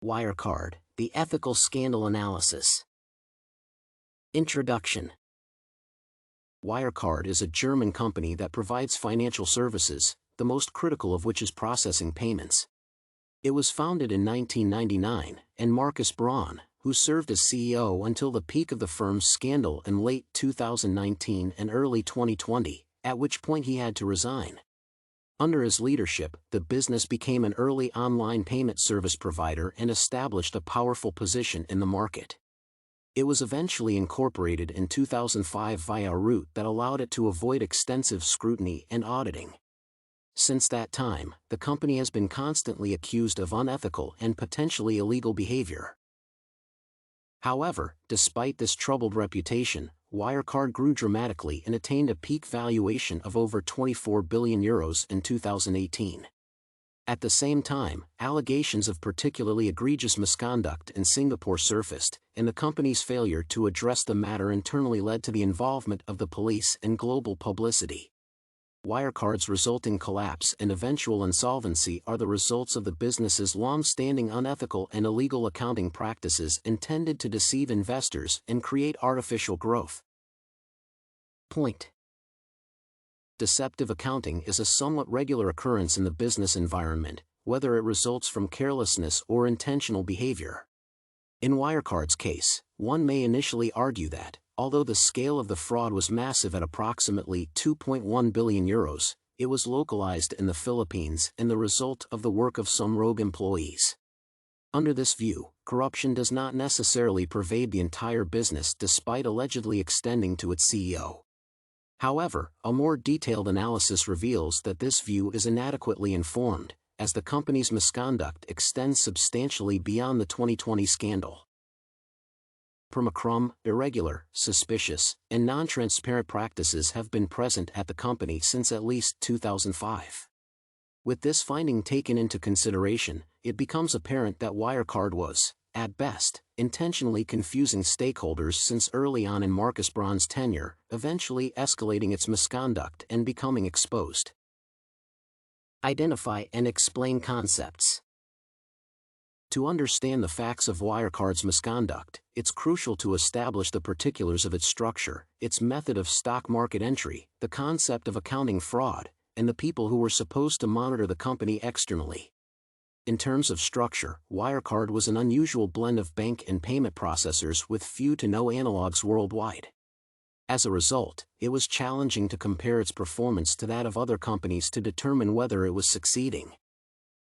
Wirecard, the ethical scandal analysis. Introduction. Wirecard is a German company that provides financial services, the most critical of which is processing payments. It was founded in 1999, and Markus Braun, who served as CEO until the peak of the firm's scandal in late 2019 and early 2020, at which point he had to resign. Under his leadership, the business became an early online payment service provider and established a powerful position in the market. It was eventually incorporated in 2005 via a route that allowed it to avoid extensive scrutiny and auditing. Since that time, the company has been constantly accused of unethical and potentially illegal behavior. However, despite this troubled reputation, Wirecard grew dramatically and attained a peak valuation of over €24 billion in 2018. At the same time, allegations of particularly egregious misconduct in Singapore surfaced, and the company's failure to address the matter internally led to the involvement of the police and global publicity. Wirecard's resulting collapse and eventual insolvency are the results of the business's long-standing unethical and illegal accounting practices intended to deceive investors and create artificial growth. Point. Deceptive accounting is a somewhat regular occurrence in the business environment, whether it results from carelessness or intentional behavior. In Wirecard's case, one may initially argue that, although the scale of the fraud was massive at approximately €2.1 billion, it was localized in the Philippines and the result of the work of some rogue employees. Under this view, corruption does not necessarily pervade the entire business despite allegedly extending to its CEO. However, a more detailed analysis reveals that this view is inadequately informed, as the company's misconduct extends substantially beyond the 2020 scandal. Per McCrum, irregular, suspicious, and non-transparent practices have been present at the company since at least 2005. With this finding taken into consideration, it becomes apparent that Wirecard was, at best, intentionally confusing stakeholders since early on in Markus Braun's tenure, eventually escalating its misconduct and becoming exposed. Identify and explain concepts. To understand the facts of Wirecard's misconduct, it's crucial to establish the particulars of its structure, its method of stock market entry, the concept of accounting fraud, and the people who were supposed to monitor the company externally. In terms of structure, Wirecard was an unusual blend of bank and payment processors with few to no analogs worldwide. As a result, it was challenging to compare its performance to that of other companies to determine whether it was succeeding.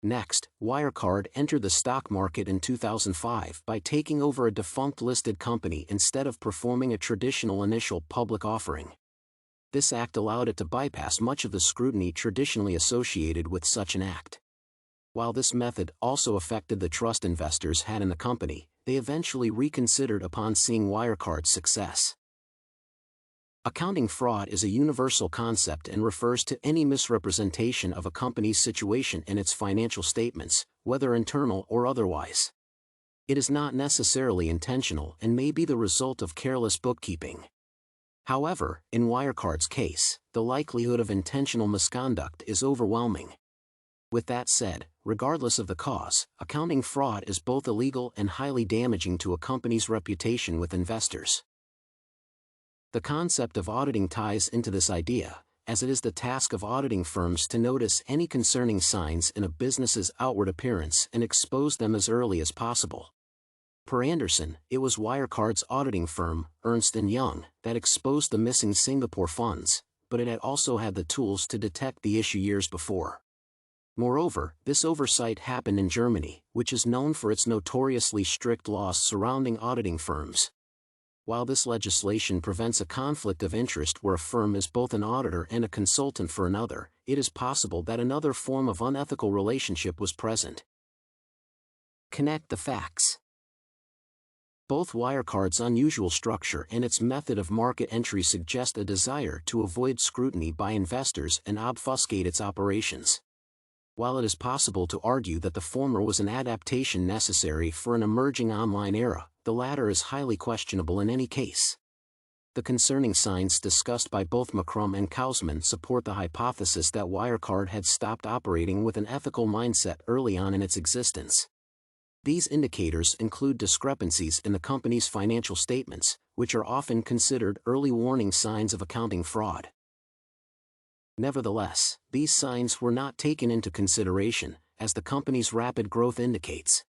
Next, Wirecard entered the stock market in 2005 by taking over a defunct listed company instead of performing a traditional initial public offering. This act allowed it to bypass much of the scrutiny traditionally associated with such an act. While this method also affected the trust investors had in the company, they eventually reconsidered upon seeing Wirecard's success. Accounting fraud is a universal concept and refers to any misrepresentation of a company's situation in its financial statements, whether internal or otherwise. It is not necessarily intentional and may be the result of careless bookkeeping. However, in Wirecard's case, the likelihood of intentional misconduct is overwhelming. With that said, regardless of the cause, accounting fraud is both illegal and highly damaging to a company's reputation with investors. The concept of auditing ties into this idea, as it is the task of auditing firms to notice any concerning signs in a business's outward appearance and expose them as early as possible. Per Anderson, it was Wirecard's auditing firm, Ernst Young, that exposed the missing Singapore funds, but it had also had the tools to detect the issue years before. Moreover, this oversight happened in Germany, which is known for its notoriously strict laws surrounding auditing firms. While this legislation prevents a conflict of interest where a firm is both an auditor and a consultant for another, it is possible that another form of unethical relationship was present. Connect the facts. Both Wirecard's unusual structure and its method of market entry suggest a desire to avoid scrutiny by investors and obfuscate its operations. While it is possible to argue that the former was an adaptation necessary for an emerging online era, the latter is highly questionable in any case. The concerning signs discussed by both McCrum and Kowsmann support the hypothesis that Wirecard had stopped operating with an ethical mindset early on in its existence. These indicators include discrepancies in the company's financial statements, which are often considered early warning signs of accounting fraud. Nevertheless, these signs were not taken into consideration, as the company's rapid growth indicates.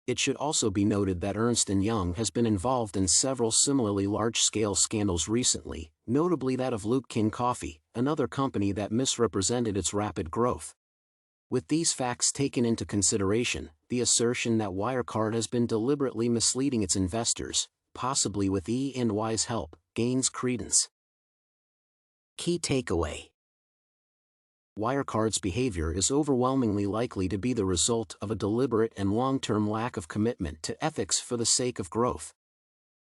It should also be noted that Ernst Young has been involved in several similarly large-scale scandals recently, notably that of Luke King Coffee, another company that misrepresented its rapid growth. With these facts taken into consideration, the assertion that Wirecard has been deliberately misleading its investors, possibly with E&Y's help, gains credence. Key takeaway: Wirecard's behavior is overwhelmingly likely to be the result of a deliberate and long-term lack of commitment to ethics for the sake of growth.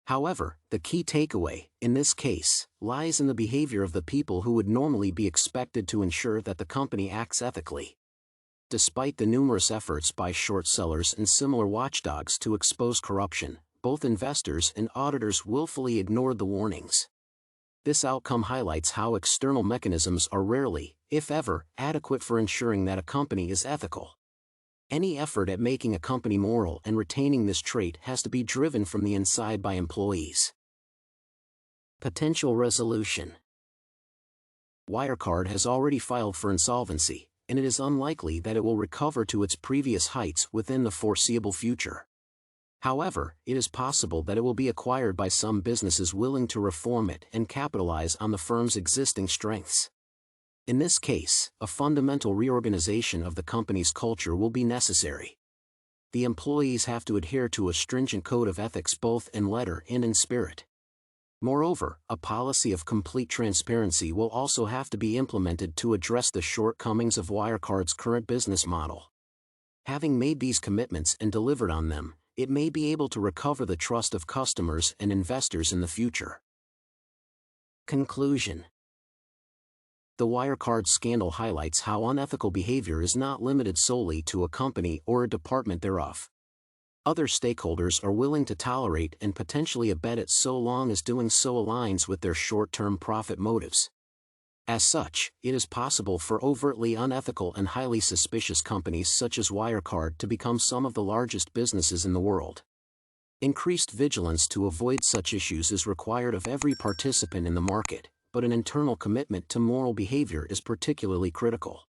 However, the key takeaway, in this case, lies in the behavior of the people who would normally be expected to ensure that the company acts ethically. Despite the numerous efforts by short sellers and similar watchdogs to expose corruption, both investors and auditors willfully ignored the warnings. This outcome highlights how external mechanisms are rarely, if ever, adequate for ensuring that a company is ethical. Any effort at making a company moral and retaining this trait has to be driven from the inside by employees. Potential resolution: Wirecard has already filed for insolvency, and it is unlikely that it will recover to its previous heights within the foreseeable future. However, it is possible that it will be acquired by some businesses willing to reform it and capitalize on the firm's existing strengths. In this case, a fundamental reorganization of the company's culture will be necessary. The employees have to adhere to a stringent code of ethics both in letter and in spirit. Moreover, a policy of complete transparency will also have to be implemented to address the shortcomings of Wirecard's current business model. Having made these commitments and delivered on them, it may be able to recover the trust of customers and investors in the future. Conclusion: the Wirecard scandal highlights how unethical behavior is not limited solely to a company or a department thereof. Other stakeholders are willing to tolerate and potentially abet it so long as doing so aligns with their short-term profit motives. As such, it is possible for overtly unethical and highly suspicious companies such as Wirecard to become some of the largest businesses in the world. Increased vigilance to avoid such issues is required of every participant in the market, but an internal commitment to moral behavior is particularly critical.